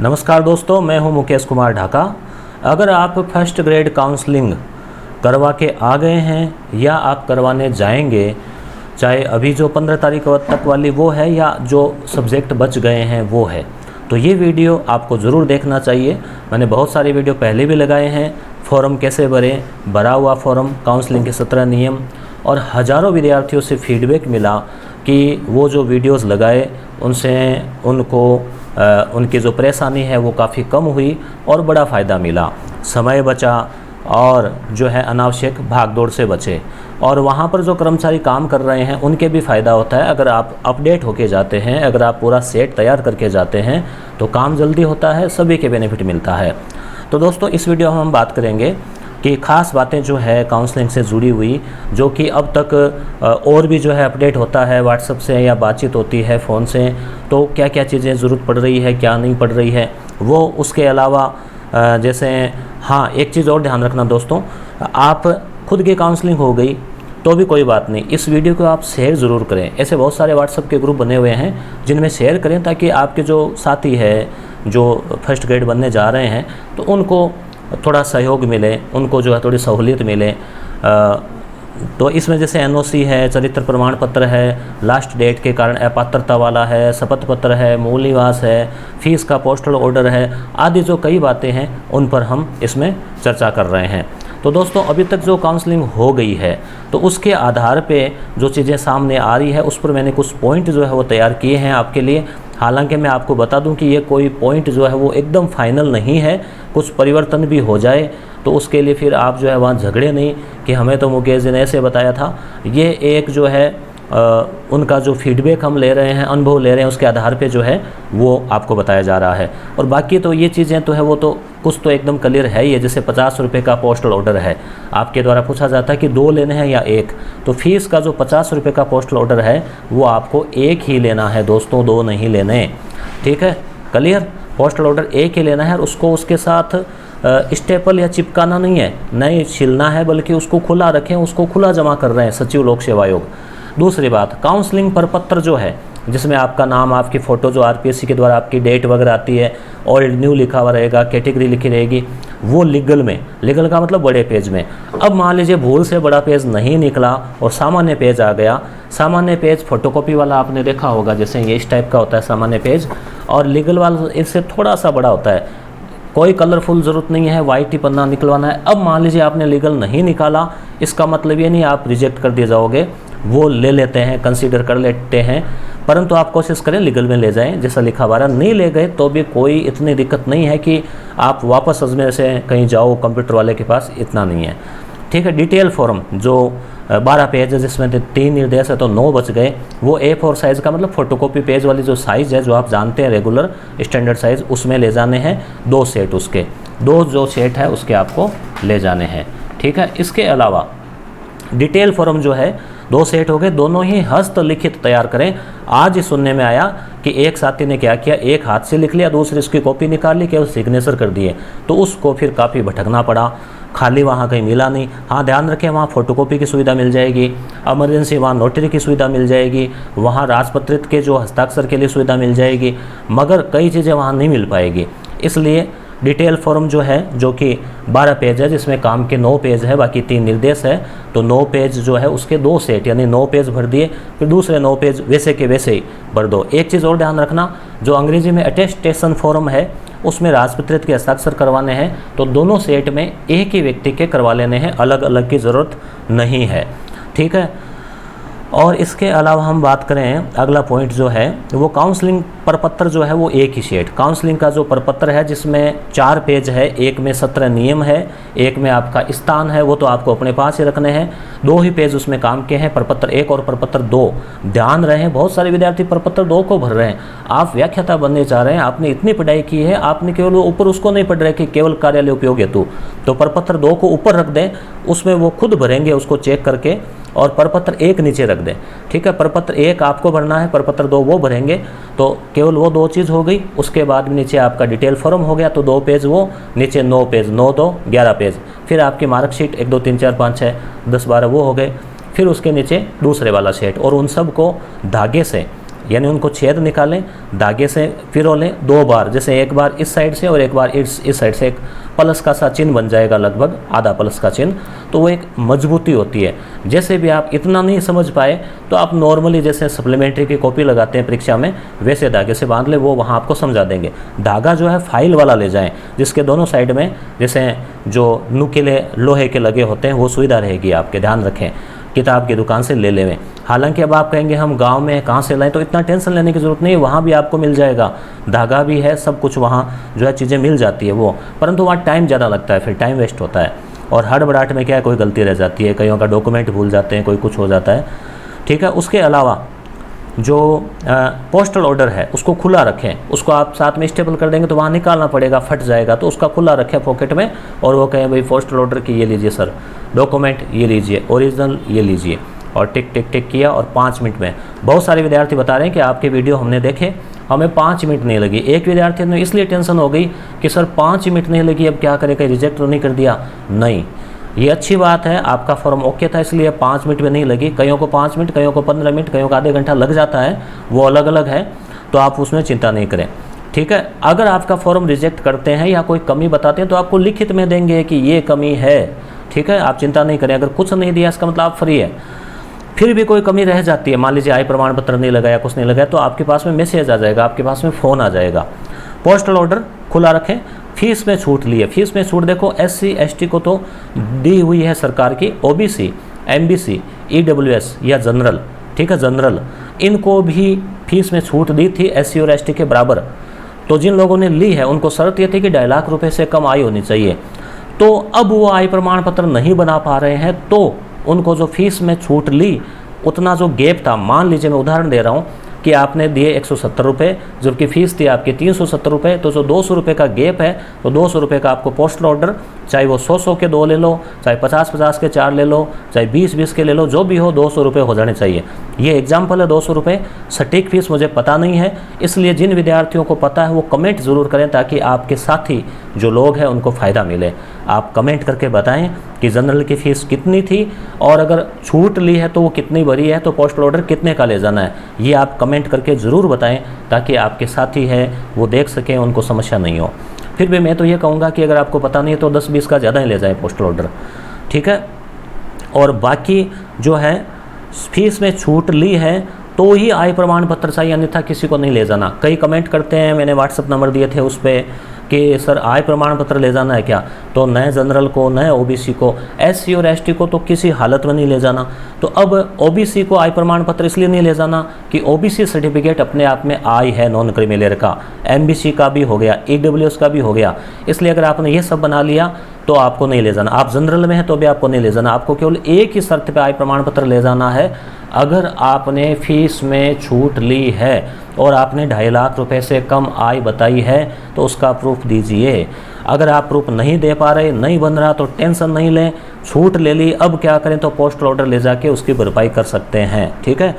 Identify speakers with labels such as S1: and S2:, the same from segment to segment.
S1: नमस्कार दोस्तों, मैं हूं मुकेश कुमार ढाका। अगर आप फर्स्ट ग्रेड काउंसलिंग करवा के आ गए हैं या आप करवाने जाएंगे, चाहे अभी जो 15 तारीख तक वाली वो है या जो सब्जेक्ट बच गए हैं वो है, तो ये वीडियो आपको ज़रूर देखना चाहिए। मैंने बहुत सारे वीडियो पहले भी लगाए हैं, फॉर्म कैसे भरें, भरा हुआ फॉर्म, काउंसलिंग के 17 नियम, और हज़ारों विद्यार्थियों से फीडबैक मिला कि वो जो वीडियोस लगाए उनसे उनको उनकी जो परेशानी है वो काफ़ी कम हुई और बड़ा फ़ायदा मिला, समय बचा और जो है अनावश्यक भागदौड़ से बचे। और वहाँ पर जो कर्मचारी काम कर रहे हैं उनके भी फ़ायदा होता है। अगर आप अपडेट होके जाते हैं, अगर आप पूरा सेट तैयार करके जाते हैं तो काम जल्दी होता है, सभी के बेनिफिट मिलता है। तो दोस्तों, इस वीडियो में हम बात करेंगे कि ख़ास बातें जो है काउंसलिंग से जुड़ी हुई, जो कि अब तक और भी जो है अपडेट होता है व्हाट्सएप से या बातचीत होती है फ़ोन से, तो क्या क्या चीज़ें ज़रूरत पड़ रही है, क्या नहीं पड़ रही है वो। उसके अलावा जैसे हाँ, एक चीज़ और ध्यान रखना दोस्तों, आप खुद की काउंसलिंग हो गई तो भी कोई बात नहीं, इस वीडियो को आप शेयर ज़रूर करें। ऐसे बहुत सारे व्हाट्सएप के ग्रुप बने हुए हैं जिनमें शेयर करें, ताकि आपके जो साथी है जो फर्स्ट ग्रेड बनने जा रहे हैं तो उनको थोड़ा सहयोग मिले, उनको जो है थोड़ी सहूलियत मिले। तो इसमें जैसे एनओसी है, चरित्र प्रमाण पत्र है, लास्ट डेट के कारण अपात्रता वाला है, शपथ पत्र है, मूल निवास है, फीस का पोस्टल ऑर्डर है, आदि जो कई बातें हैं उन पर हम इसमें चर्चा कर रहे हैं। तो दोस्तों, अभी तक जो काउंसलिंग हो गई है तो उसके आधार पे जो चीज़ें सामने आ रही है उस पर मैंने कुछ पॉइंट जो है वो तैयार किए हैं आपके लिए। हालांकि मैं आपको बता दूं कि ये कोई पॉइंट जो है वो एकदम फाइनल नहीं है, कुछ परिवर्तन भी हो जाए तो उसके लिए फिर आप जो है वहाँ झगड़े नहीं कि हमें तो मुकेश जी ने ऐसे बताया था। ये एक जो है उनका जो फीडबैक हम ले रहे हैं, अनुभव ले रहे हैं, उसके आधार पे जो है वो आपको बताया जा रहा है। और बाकी तो ये चीज़ें तो है वो तो कुछ तो एकदम क्लियर है ही है। जैसे 50 रुपये का पोस्टल ऑर्डर है, आपके द्वारा पूछा जाता है कि 2 लेने हैं या 1, तो फीस का जो 50 रुपये का पोस्टल ऑर्डर है वो आपको 1 ही लेना है दोस्तों, 2 नहीं लेने। ठीक है, क्लियर? पोस्टल ऑर्डर 1 ही लेना है और उसको उसके साथ स्टेपल या चिपकाना नहीं है, नहीं छिलना है, बल्कि उसको खुला रखें, उसको खुला जमा कर रहे हैं सचिव लोक सेवा आयोग। दूसरी बात, काउंसलिंग प्रपत्र जो है जिसमें आपका नाम, आपकी फ़ोटो जो आरपीएससी के द्वारा आपकी डेट वगैरह आती है, ओल्ड न्यू लिखा हुआ रहेगा, कैटेगरी लिखी रहेगी, वो लीगल में, लीगल का मतलब बड़े पेज में। अब मान लीजिए भूल से बड़ा पेज नहीं निकला और सामान्य पेज आ गया। सामान्य पेज फोटोकॉपी वाला आपने देखा होगा, जैसे ये इस टाइप का होता है सामान्य पेज, और लीगल वाला इससे थोड़ा सा बड़ा होता है। कोई कलरफुल ज़रूरत नहीं है, वाइट ही पन्ना निकलवाना है। अब मान लीजिए आपने लीगल नहीं निकाला, इसका मतलब ये नहीं आप रिजेक्ट कर दिए जाओगे, वो ले लेते हैं, कंसीडर कर लेते हैं, परंतु आप कोशिश करें लीगल में ले जाएं जैसा लिखा हुआ। नहीं ले गए तो भी कोई इतनी दिक्कत नहीं है कि आप वापस अजमेर से कहीं जाओ कंप्यूटर वाले के पास, इतना नहीं है। ठीक है, डिटेल फॉर्म जो 12 पेज है जिसमें 3 निर्देश है तो 9 बच गए, वो A4 साइज़ का मतलब फोटोकॉपी पेज वाली जो साइज़ है जो आप जानते हैं रेगुलर स्टैंडर्ड साइज़, उसमें ले जाने हैं 2 सेट, उसके 2 जो सेट है उसके आपको ले जाने हैं। ठीक है, इसके अलावा डिटेल फॉर्म जो है 2 सेट हो गए, दोनों ही हस्तलिखित तैयार करें। आज ही सुनने में आया कि एक साथी ने क्या किया, एक हाथ से लिख लिया, दूसरे उसकी कॉपी निकाल ली, केवल सिग्नेचर कर दिए, तो उसको फिर काफ़ी भटकना पड़ा, खाली वहाँ कहीं मिला नहीं। हाँ, ध्यान रखें, वहाँ फोटोकॉपी की सुविधा मिल जाएगी, इमरजेंसी वहाँ नोटरी की सुविधा मिल जाएगी, वहाँ राजपत्रित के जो हस्ताक्षर के लिए सुविधा मिल जाएगी, मगर कई चीज़ें वहाँ नहीं मिल पाएगी। इसलिए डिटेल फॉर्म जो है, जो कि 12 पेज है, जिसमें काम के 9 पेज है, बाकी 3 निर्देश है, तो 9 पेज जो है उसके 2 सेट, यानी 9 पेज भर दिए, फिर दूसरे 9 पेज वैसे के वैसे ही भर दो। एक चीज़ और ध्यान रखना, जो अंग्रेजी में अटेस्टेशन फॉर्म है उसमें राजपत्रित के हस्ताक्षर करवाने हैं, तो दोनों सेट में एक ही व्यक्ति के करवा लेने हैं, अलग अलग की ज़रूरत नहीं है। ठीक है, और इसके अलावा हम बात करें, अगला पॉइंट जो है वो काउंसलिंग प्रपत्र जो है वो 1 ही सेट, काउंसलिंग का जो प्रपत्र है जिसमें 4 पेज है, एक में 17 नियम है, एक में आपका स्थान है, वो तो आपको अपने पास ही रखने हैं, 2 ही पेज उसमें काम के हैं, प्रपत्र 1 और प्रपत्र 2। ध्यान रहे, बहुत सारे विद्यार्थी प्रपत्र 2 को भर रहे हैं। आप व्याख्याता बनने जा रहे हैं, आपने इतनी पढ़ाई की है, आपने केवल ऊपर उसको नहीं पढ़ रहे कि केवल कार्यालय उपयोग हेतु, तो प्रपत्र 2 को ऊपर रख दें, उसमें वो खुद भरेंगे उसको चेक करके, और प्रपत्र 1 नीचे रख दें। ठीक है, प्रपत्र 1 आपको भरना है, प्रपत्र 2 वो भरेंगे, तो केवल वो 2 चीज़ हो गई। उसके बाद नीचे आपका डिटेल फॉर्म हो गया, तो 2 पेज वो, नीचे 9 पेज, 9 2 11 पेज, फिर आपकी मार्कशीट 1 2 3 4 5 6 10 12 वो हो गए, फिर उसके नीचे दूसरे वाला सेट, और उन सब को धागे से यानी उनको छेद निकालें, धागे से पिरो लें 2 बार, जैसे एक बार इस साइड से और एक बार इस साइड से, एक प्लस का सा चिन्ह बन जाएगा, लगभग आधा प्लस का चिन्ह, तो वो एक मजबूती होती है। जैसे भी आप इतना नहीं समझ पाए तो आप नॉर्मली जैसे सप्लीमेंट्री की कॉपी लगाते हैं परीक्षा में, वैसे धागे से बांध ले, वो वहाँ आपको समझा देंगे। धागा जो है फाइल वाला ले जाएं, जिसके दोनों साइड में जैसे जो नुकीले लोहे के लगे होते हैं, वो सुविधा रहेगी आपके, ध्यान रखें। किताब की दुकान से ले लेवें। हालांकि अब आप कहेंगे हम गांव में कहाँ से लाएं, तो इतना टेंशन लेने की ज़रूरत नहीं है, वहाँ भी आपको मिल जाएगा, धागा भी है, सब कुछ वहाँ जो है चीज़ें मिल जाती है वो, परंतु वहाँ टाइम ज़्यादा लगता है, फिर टाइम वेस्ट होता है, और हड़बड़ाहट में क्या है, कोई गलती रह जाती है, कईयों का डॉक्यूमेंट भूल जाते हैं, कोई कुछ हो जाता है, ठीक है। उसके अलावा जो पोस्टल ऑर्डर है उसको खुला रखें, उसको आप साथ में स्टेपल कर देंगे तो वहाँ निकालना पड़ेगा, फट जाएगा, तो उसका खुला रखें पॉकेट में, और वो कहें भाई पोस्टल ऑर्डर की ये लीजिए सर, डॉक्यूमेंट ये लीजिए, ओरिजिनल ये लीजिए, और टिक टिक टिक किया और 5 मिनट में। बहुत सारे विद्यार्थी बता रहे हैं कि आपके वीडियो हमने देखे, हमें 5 मिनट नहीं लगी। एक विद्यार्थी ने इसलिए टेंशन हो गई कि सर 5 मिनट नहीं लगी, अब क्या करें, कहीं रिजेक्ट तो नहीं कर दिया। नहीं, ये अच्छी बात है, आपका फॉर्म ओके था इसलिए 5 मिनट में नहीं लगी। कईयों को 5 मिनट, कईयों को 15 मिनट, कईयों को आधे घंटा लग जाता है, वो अलग अलग है, तो आप उसमें चिंता नहीं करें, ठीक है। अगर आपका फॉर्म रिजेक्ट करते हैं या कोई कमी बताते हैं तो आपको लिखित में देंगे कि ये कमी है, ठीक है, आप चिंता नहीं करें। अगर कुछ नहीं दिया इसका मतलब आप फ्री है। फिर भी कोई कमी रह जाती है, मान लीजिए आय प्रमाण पत्र नहीं लगाया, कुछ नहीं लगाया, तो आपके पास में मैसेज आ जाएगा, आपके पास में फ़ोन आ जाएगा। पोस्टल ऑर्डर खुला रखें। फीस में छूट लिए, फीस में छूट देखो SC ST को तो दी हुई है सरकार की, OBC MBC EWS या जनरल, ठीक है, जनरल, इनको भी फीस में छूट दी थी SC और ST के बराबर। तो जिन लोगों ने ली है उनको शर्त ये थी कि 2.5 लाख रुपए से कम आय होनी चाहिए। तो अब वो आय प्रमाण पत्र नहीं बना पा रहे हैं, तो उनको जो फीस में छूट ली उतना जो गैप था, मान लीजिए मैं उदाहरण दे रहा हूँ कि आपने दिए 170 रुपये, जबकि फ़ीस थी आपकी 370 रुपये, तो जो 200 रुपये का गैप है, तो 200 रुपये का आपको पोस्टल ऑर्डर, चाहे वो 100 के 2 ले लो, चाहे 50 के 4 ले लो, चाहे 20 के ले लो, जो भी हो 200 रुपये हो जाने चाहिए। ये एग्जाम्पल है 200 रुपये, सटीक फीस मुझे पता नहीं है, इसलिए जिन विद्यार्थियों को पता है वो कमेंट ज़रूर करें ताकि आपके साथी जो लोग हैं उनको फ़ायदा मिले। आप कमेंट करके बताएं कि जनरल की फ़ीस कितनी थी, और अगर छूट ली है तो वो कितनी भरी है, तो पोस्टल ऑर्डर कितने का ले जाना है, ये आप कमेंट करके ज़रूर बताएं ताकि आपके साथी है वो देख सकें, उनको समस्या नहीं हो। फिर भी मैं तो ये कहूँगा कि अगर आपको पता नहीं है तो 10-20 का ज़्यादा ही ले जाएं पोस्टल ऑर्डर, ठीक है। और बाकी जो है फीस में छूट ली है तो ही आय प्रमाण पत्र चाहिए, अन्यथा किसी को नहीं ले जाना। कई कमेंट करते हैं, मैंने व्हाट्सअप नंबर दिए थे उस पर कि सर आय प्रमाण पत्र ले जाना है क्या, तो नए जनरल को, नए OBC को, SC और ST को तो किसी हालत में नहीं ले जाना। तो अब OBC को आय प्रमाण पत्र इसलिए नहीं ले जाना कि OBC सर्टिफिकेट अपने आप में आय है नॉन क्रीमिलियर का, MBC का भी हो गया, EWS का भी हो गया, इसलिए अगर आपने ये सब बना लिया तो आपको नहीं ले जाना। आप जनरल में हैं तो भी आपको नहीं ले जाना, आपको केवल एक ही शर्त पे आय प्रमाण पत्र ले जाना है, अगर आपने फीस में छूट ली है और आपने 2.5 लाख रुपए से कम आय बताई है तो उसका प्रूफ दीजिए। अगर आप प्रूफ नहीं दे पा रहे, नहीं बन रहा, तो टेंशन नहीं लें, छूट ले ली, अब क्या करें, तो पोस्टल ऑर्डर ले जाके उसकी भरपाई कर सकते हैं, ठीक है।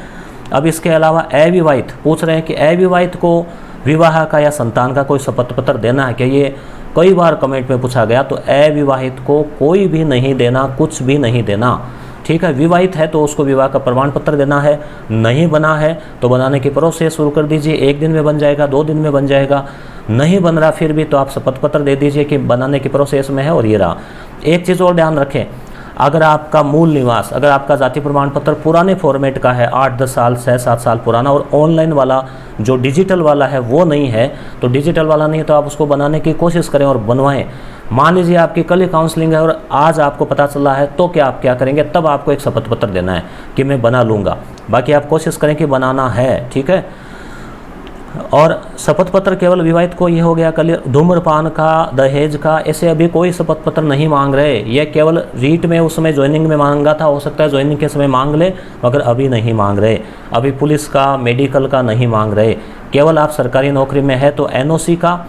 S1: अब इसके अलावा अविवाहित पूछ रहे हैं कि अविवाहित को विवाह का या संतान का कोई शपथ पत्र देना है क्या, ये कई बार कमेंट में पूछा गया। तो अविवाहित को कोई भी नहीं देना, कुछ भी नहीं देना, ठीक है। विवाहित है तो उसको विवाह का प्रमाण पत्र देना है, नहीं बना है तो बनाने की प्रोसेस शुरू कर दीजिए, 1 दिन में बन जाएगा, 2 दिन में बन जाएगा, नहीं बन रहा फिर भी तो आप शपथ पत्र दे दीजिए कि बनाने की प्रोसेस में है और ये रहा। एक चीज़ और ध्यान रखें, अगर आपका मूल निवास, अगर आपका जाति प्रमाण पत्र पुराने फॉर्मेट का है, 8-10 साल 6-7 साल पुराना, और ऑनलाइन वाला जो डिजिटल वाला है वो नहीं है, तो डिजिटल वाला नहीं है तो आप उसको बनाने की कोशिश करें और बनवाएं। मान लीजिए आपकी कल ही काउंसलिंग है और आज आपको पता चला है, तो क्या आप क्या करेंगे, तब आपको एक शपथ पत्र देना है कि मैं बना लूँगा। बाकी आप कोशिश करें कि बनाना है, ठीक है। और शपथ पत्र केवल विवाहित को ये हो गया क्लियर। धूम्रपान का, दहेज का, ऐसे अभी कोई शपथ पत्र नहीं मांग रहे, ये केवल रीट में उस समय ज्वाइनिंग में मांगा था, हो सकता है ज्वाइनिंग के समय मांग ले, मगर अभी नहीं मांग रहे। अभी पुलिस का, मेडिकल का नहीं मांग रहे, केवल आप सरकारी नौकरी में है तो NOC का।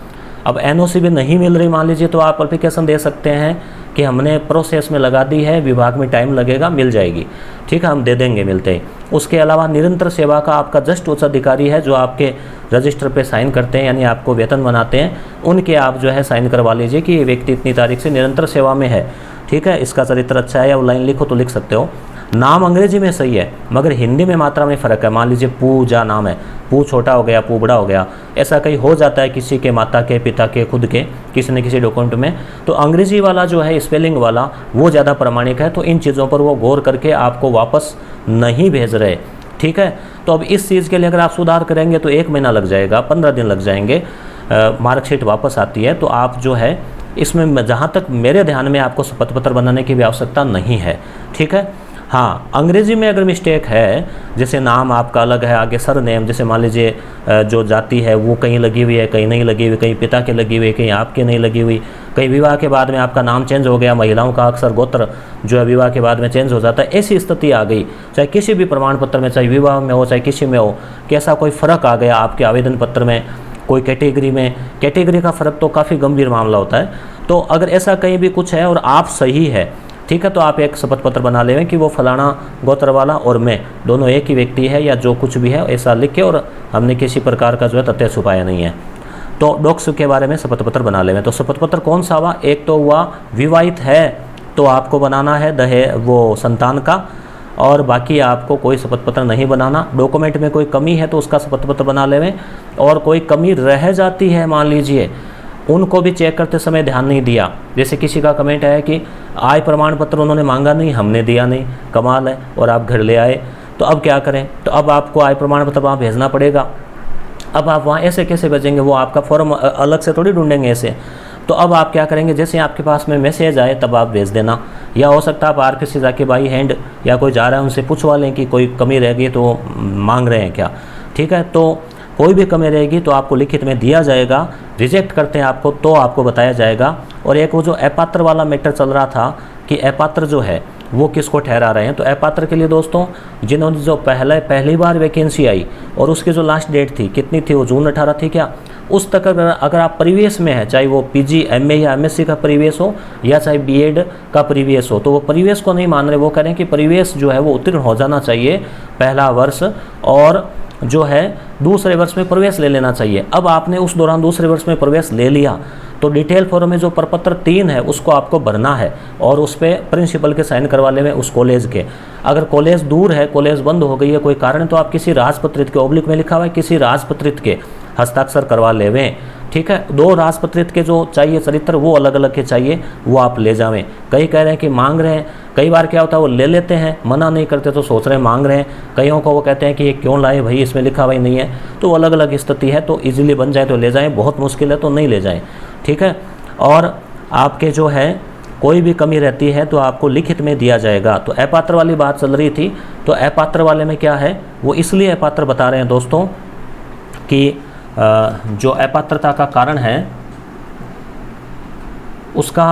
S1: अब NOC भी नहीं मिल रही मान लीजिए, तो आप एप्लीकेशन दे सकते हैं कि हमने प्रोसेस में लगा दी है, विभाग में टाइम लगेगा, मिल जाएगी, ठीक है, हम दे देंगे मिलते ही। उसके अलावा निरंतर सेवा का आपका जस्ट उच्च अधिकारी है जो आपके रजिस्टर पे साइन करते हैं, यानी आपको वेतन बनाते हैं, उनके आप जो है साइन करवा लीजिए कि ये व्यक्ति इतनी तारीख से निरंतर सेवा में है, ठीक है, इसका चरित्र अच्छा है, या लाइन लिखो तो लिख सकते हो। नाम अंग्रेजी में सही है मगर हिंदी में मात्रा में फ़र्क है। मान लीजिए पूजा नाम है, पू छोटा हो गया, पू बड़ा हो गया, ऐसा कहीं हो जाता है किसी के, माता के, पिता के, खुद के, किसी न किसी डॉक्यूमेंट में। तो अंग्रेजी वाला जो है स्पेलिंग वाला वो ज़्यादा प्रमाणिक है। तो इन चीज़ों पर वो गौर करके आपको वापस नहीं भेज रहे, ठीक है। तो अब इस चीज़ के लिए अगर आप सुधार करेंगे तो 1 महीना लग जाएगा, 15 दिन लग जाएंगे, मार्कशीट वापस आती है। तो आप जो है इसमें जहाँ तक मेरे ध्यान में आपको शपथ पत्र बनाने की भी आवश्यकता नहीं है, ठीक है। हाँ, अंग्रेजी में अगर मिस्टेक है, जैसे नाम आपका अलग है, आगे सर नेम, जैसे मान लीजिए जो जाति है वो कहीं लगी हुई है, कहीं नहीं लगी हुई, कहीं पिता के लगी हुई है, कहीं आपके नहीं लगी हुई, कहीं विवाह के बाद में आपका नाम चेंज हो गया, महिलाओं का अक्सर गोत्र जो है विवाह के बाद में चेंज हो जाता है, ऐसी स्थिति आ गई, चाहे किसी भी प्रमाण पत्र में, चाहे विवाह में हो चाहे किसी में हो, कि ऐसा कोई फ़र्क आ गया आपके आवेदन पत्र में, कोई कैटेगरी में, कैटेगरी का फ़र्क तो काफ़ी गंभीर मामला होता है। तो अगर ऐसा कहीं भी कुछ है और आप सही है, ठीक है, तो आप एक शपथ पत्र बना लें कि वो फलाना गोत्र वाला और मैं दोनों एक ही व्यक्ति है, या जो कुछ भी है ऐसा लिख के, और हमने किसी प्रकार का जो है तथ्य छुपाया नहीं है। तो डॉक्स के बारे में शपथ पत्र बना लें। तो शपथ पत्र कौन सा हुआ? एक तो हुआ विवाहित है तो आपको बनाना है वो संतान का, और बाकी आपको कोई शपथ पत्र नहीं बनाना। डॉक्यूमेंट में कोई कमी है तो उसका शपथ पत्र बना लें, और कोई कमी रह जाती है मान लीजिए, उनको भी चेक करते समय ध्यान नहीं दिया। जैसे किसी का कमेंट है कि आय प्रमाण पत्र उन्होंने मांगा नहीं, हमने दिया नहीं, कमाल है, और आप घर ले आए, तो अब क्या करें? तो अब आपको आय प्रमाण पत्र वहाँ भेजना पड़ेगा। अब आप वहाँ ऐसे कैसे भेजेंगे? वो आपका फॉर्म अलग से थोड़ी ढूंढेंगे ऐसे। तो अब आप क्या करेंगे? जैसे आपके पास में मैसेज आए तब आप भेज देना, या हो सकता है आप RPC जाके बाई हैंड या कोई जा रहा है उनसे पूछवा लें कि कोई कमी रह गई तो मांग रहे हैं क्या, ठीक है। तो कोई भी कमी रहेगी तो आपको लिखित में दिया जाएगा। रिजेक्ट करते हैं आपको तो आपको बताया जाएगा। और एक वो जो अपात्र वाला मैटर चल रहा था कि अपात्र जो है वो किसको ठहरा रहे हैं, तो अपात्र के लिए दोस्तों जिन्होंने जो पहली बार वैकेंसी आई और उसकी जो लास्ट डेट थी कितनी थी, वो जून 18 थी क्या, उस तक अगर आप प्रीवियस में है, चाहे वो PG MA या MSc का प्रीवियस हो या चाहे BEd का प्रीवियस हो, तो वो प्रीवियस को नहीं मान रहे। वो कह रहे हैं कि प्रीवियस जो है वो उत्तीर्ण हो जाना चाहिए पहला वर्ष, और जो है दूसरे वर्ष में प्रवेश ले लेना चाहिए। अब आपने उस दौरान दूसरे वर्ष में प्रवेश ले लिया तो डिटेल फॉर्म में जो प्रपत्र 3 है उसको आपको भरना है, और उस पर प्रिंसिपल के साइन करवा ले में उस कॉलेज के। अगर कॉलेज दूर है, कॉलेज बंद हो गई है कोई कारण, तो आप किसी राजपत्रित के, ऑब्लिक में लिखा हुआ है किसी राजपत्रित के हस्ताक्षर करवा लेवें, ठीक है। 2 राजपत्रित के जो चाहिए चरित्र वो अलग अलग के चाहिए, वो आप ले जावें। कई कह रहे हैं कि मांग रहे हैं, कई बार क्या होता है वो ले लेते हैं, मना नहीं करते तो सोच रहे हैं मांग रहे हैं। कईयों को वो कहते हैं कि ये क्यों लाए भाई, इसमें लिखा हुआ ही नहीं है। तो अलग अलग स्थिति है, तो इजीली बन जाए तो ले जाएं, बहुत मुश्किल है तो नहीं ले जाएं, ठीक है। और आपके जो है कोई भी कमी रहती है तो आपको लिखित में दिया जाएगा। तो अपात्र वाली बात चल रही थी, तो अपात्र वाले में क्या है, वो इसलिए अपात्र बता रहे हैं दोस्तों कि जो अपात्रता का कारण है उसका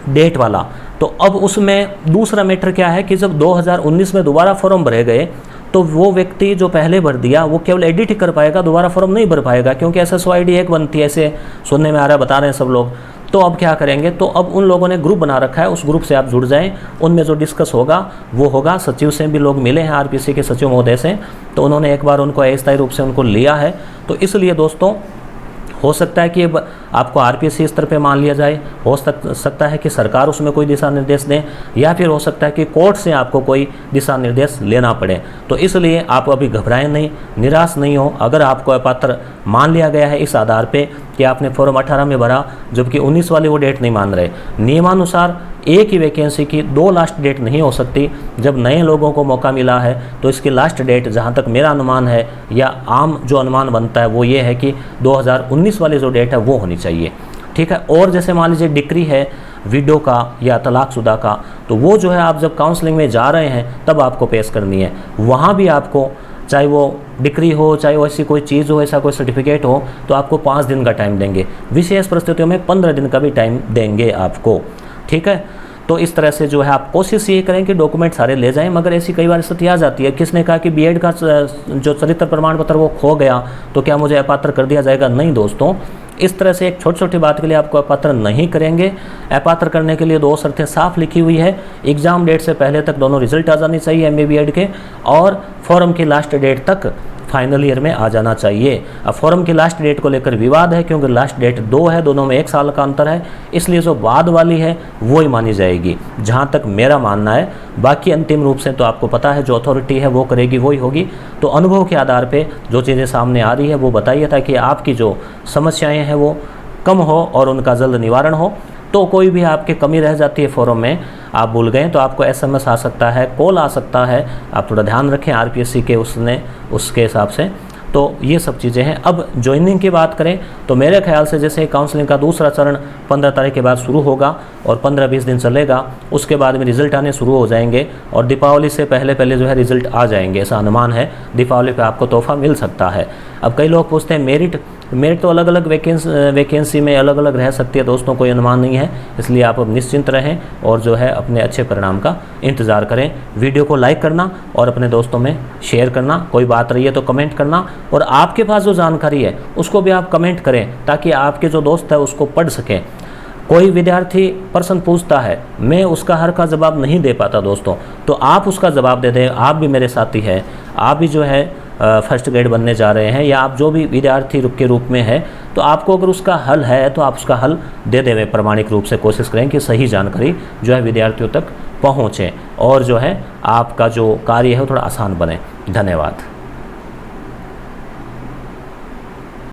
S1: डेट वाला। तो अब उसमें दूसरा मैटर क्या है कि जब 2019 में दोबारा फॉर्म भरे गए तो वो व्यक्ति जो पहले भर दिया वो केवल एडिट ही कर पाएगा, दोबारा फॉर्म नहीं भर पाएगा, क्योंकि SSO ID 1 बनती है, ऐसे सुनने में आ रहा है, बता रहे हैं सब लोग। तो अब क्या करेंगे? तो अब उन लोगों ने ग्रुप बना रखा है, उस ग्रुप से आप जुड़ जाएं, उनमें जो डिस्कस होगा वो होगा। सचिव से भी लोग मिले हैं, RPC के सचिव महोदय से, तो उन्होंने एक बार उनको अस्थायी रूप से उनको लिया है। तो इसलिए दोस्तों हो सकता है कि आपको RPC स्तर पे मान लिया जाए, हो सकता है कि सरकार उसमें कोई दिशा निर्देश दें, या फिर हो सकता है कि कोर्ट से आपको कोई दिशा निर्देश लेना पड़े। तो इसलिए आप अभी घबराएं नहीं, निराश नहीं हो। अगर आपको अपात्र मान लिया गया है इस आधार पे कि आपने फॉर्म 18 में भरा जबकि 19 वाली वो डेट नहीं मान रहे, नियमानुसार एक ही वैकेंसी की 2 लास्ट डेट नहीं हो सकती। जब नए लोगों को मौका मिला है तो इसकी लास्ट डेट, जहाँ तक मेरा अनुमान है या आम जो अनुमान बनता है वो ये है कि 2019 वाली जो डेट है वो होनी चाहिए, ठीक है। और जैसे मान लीजिए डिक्री है विडो का या तलाकशुदा का, तो वो जो है आप जब काउंसलिंग में जा रहे हैं तब आपको पेश करनी है। वहाँ भी आपको चाहे वो डिक्री हो, चाहे वो ऐसी कोई चीज़ हो, ऐसा कोई सर्टिफिकेट हो, तो आपको 5 दिन का टाइम देंगे। विशेष परिस्थितियों में 15 दिन का भी टाइम देंगे आपको, ठीक है। तो इस तरह से जो है आप कोशिश ये करें कि डॉक्यूमेंट सारे ले जाएं। मगर ऐसी कई बार स्थिति आ जाती है, किसने कहा कि BEd का जो चरित्र प्रमाण पत्र वो खो गया तो क्या मुझे अपात्र कर दिया जाएगा? नहीं दोस्तों, इस तरह से एक छोटी छोटी बात के लिए आपको अपात्र नहीं करेंगे। अपात्र करने के लिए 2 शर्तें साफ लिखी हुई है। एग्ज़ाम डेट से पहले तक दोनों रिजल्ट आ जानी चाहिए MA BEd के, और फॉर्म की लास्ट डेट तक फाइनल ईयर में आ जाना चाहिए। अब फॉर्म की लास्ट डेट को लेकर विवाद है, क्योंकि लास्ट डेट 2 है, दोनों में 1 साल का अंतर है, इसलिए जो बाद वाली है वो ही मानी जाएगी, जहाँ तक मेरा मानना है। बाकी अंतिम रूप से तो आपको पता है जो अथॉरिटी है वो करेगी, वही होगी। तो अनुभव के आधार पे जो चीज़ें सामने आ रही है वो बताइए, ताकि आपकी जो समस्याएं हैं वो कम हो और उनका जल्द निवारण हो। तो कोई भी आपकी कमी रह जाती है फॉर्म में, आप भूल गए, तो आपको SMS आ सकता है, कॉल आ सकता है, आप थोड़ा ध्यान रखें RPSC के उसके हिसाब से। तो ये सब चीज़ें हैं। अब ज्वाइनिंग की बात करें तो मेरे ख्याल से जैसे काउंसलिंग का दूसरा चरण 15 तारीख के बाद शुरू होगा और 15-20 दिन चलेगा, उसके बाद में रिज़ल्ट आने शुरू हो जाएंगे और दीपावली से पहले जो है रिज़ल्ट आ जाएंगे, ऐसा अनुमान है। दीपावली पे आपको तोहफा मिल सकता है। अब कई लोग पूछते हैं मेरिट तो अलग अलग वैकेंसी में अलग अलग रह सकती है दोस्तों, कोई अनुमान नहीं है, इसलिए आप अब निश्चिंत रहें और जो है अपने अच्छे परिणाम का इंतज़ार करें। वीडियो को लाइक करना और अपने दोस्तों में शेयर करना, कोई बात रही है तो कमेंट करना, और आपके पास जो जानकारी है उसको भी आप कमेंट करें ताकि आपके जो दोस्त है उसको पढ़ सकें। कोई विद्यार्थी प्रश्न पूछता है, मैं उसका हर का जवाब नहीं दे पाता दोस्तों, तो आप उसका जवाब दे दें। आप भी मेरे साथी हैं, आप भी जो है फर्स्ट ग्रेड बनने जा रहे हैं, या आप जो भी विद्यार्थी के रूप में है, तो आपको अगर उसका हल है तो आप उसका हल दे दें। प्रामाणिक रूप से कोशिश करें कि सही जानकारी जो है विद्यार्थियों तक पहुँचे और जो है आपका जो कार्य है वो थोड़ा आसान बने। धन्यवाद।